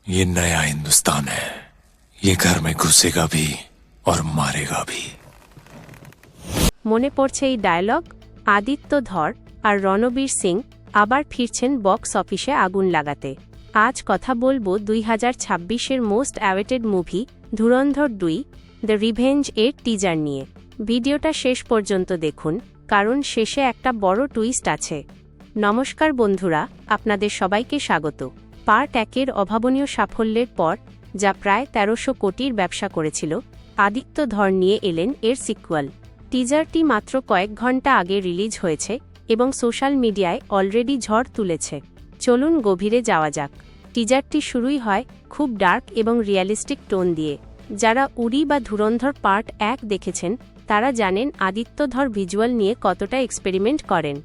ये नया हिंदुस्तान है। ये घर में घुसेगा भी और मारेगा भी। মনে পড়ছে এই ডায়লগ। আদিত্য ধর আর রণবীর সিং আবার ফিরছেন বক্স অফিসে আগুন লাগাতে। আজ কথা বলবো 2026-এর most awaited movie Dhurandhar 2 the revenge এর টিজার নিয়ে। ভিডিওটা শেষ পর্যন্ত দেখুন, কারণ শেষে একটা বড় টুইস্ট আছে। নমস্কার বন্ধুরা, আপনাদের সবাইকে স্বাগত। পার্ট 1-এর অভাবনীয় সাফল্যের পর, যা প্রায় 1300 কোটির ব্যবসা করেছিল, আদিত্য ধর নিয়ে এলেন এর সিক্যুয়াল। টিজারটি মাত্র কয়েক ঘন্টা আগে রিলিজ হয়েছে এবং সোশ্যাল মিডিয়ায় অলরেডি ঝড় তুলেছে। চলুন গভীরে যাওয়া যাক। টিজারটি শুরুই হয় খুব ডার্ক এবং রিয়ালিস্টিক টোন দিয়ে। যারা উড়ি বা ধুরন্ধর পার্ট 1 দেখেছেন তারা জানেন আদিত্য ধর ভিজুয়াল নিয়ে কতটা এক্সপেরিমেন্ট করেন।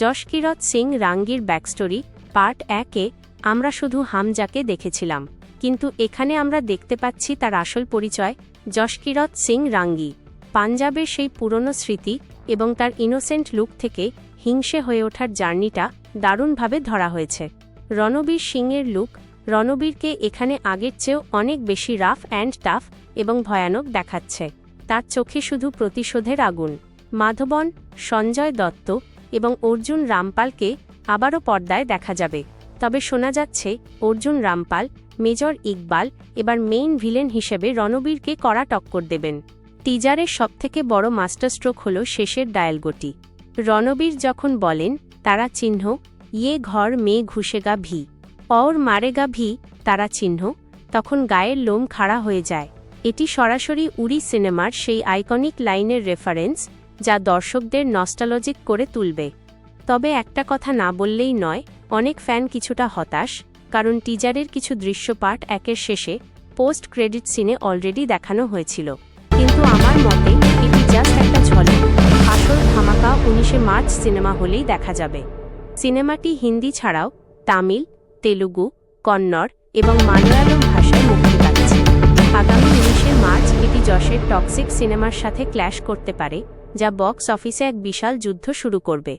যশকিরত সিং রাঙ্গির ব্যাকস্টোরি পার্ট 1-এ আমরা শুধু হামজাকে দেখেছিলাম, কিন্তু এখানে আমরা দেখতে পাচ্ছি তার আসল পরিচয়, যশকিরত সিং রাঙ্গি। পাঞ্জাবের সেই পুরনো স্মৃতি এবং তার ইনোসেন্ট লুক থেকে হিংসে হয়ে ওঠার জার্নিটা দারুণভাবে ধরা হয়েছে। রণবীর সিংয়ের লুক, রণবীরকে এখানে আগের চেয়েও অনেক বেশি রাফ অ্যান্ড টাফ এবং ভয়ানক দেখাচ্ছে। তার চোখে শুধু প্রতিশোধের আগুন। মাধবন, সঞ্জয় দত্ত এবং অর্জুন রামপালকে আবারও পর্দায় দেখা যাবে। তবে শোনা যাচ্ছে অর্জুন রামপাল, মেজর ইকবাল এবার মেইন ভিলেন হিসেবে রণবীরকে কড়া টক্কর দেবেন। টিজারের সবথেকে বড় মাস্টারস্ট্রোক হল শেষের ডায়ালগটি। রণবীর যখন বলেন তারা চিহ্ন, ইয়ে ঘর মে ঘুষেগা ভি और মারেগা ভি তারা চিহ্ন, তখন গায়ের লোম খাড়া হয়ে যায়। এটি সরাসরি উড়ি সিনেমার সেই আইকনিক লাইনের রেফারেন্স, যা দর্শকদের নস্টালজিক করে তুলবে। তবে একটা কথা না বললেই নয়, অনেক ফ্যান কিছুটা হতাশ, কারণ টিজারের কিছু দৃশ্য পার্ট 1-এর শেষে পোস্ট ক্রেডিট সিনে অলরেডি দেখানো হয়েছিল। কিন্তু আমার মতে এটি জাস্ট একটা ঝলক। আসল ধামাকা 19শে মার্চ সিনেমা হলেই দেখা যাবে। সিনেমাটি হিন্দি ছাড়াও তামিল, তেলুগু, কন্নড় এবং মালয়ালম ভাষায় মুক্তি পাচ্ছে। আগামী 19শে মার্চ এটি যশের টক্সিক সিনেমার সাথে ক্ল্যাশ করতে পারে, যা বক্স অফিসে এক বিশাল যুদ্ধ শুরু করবে।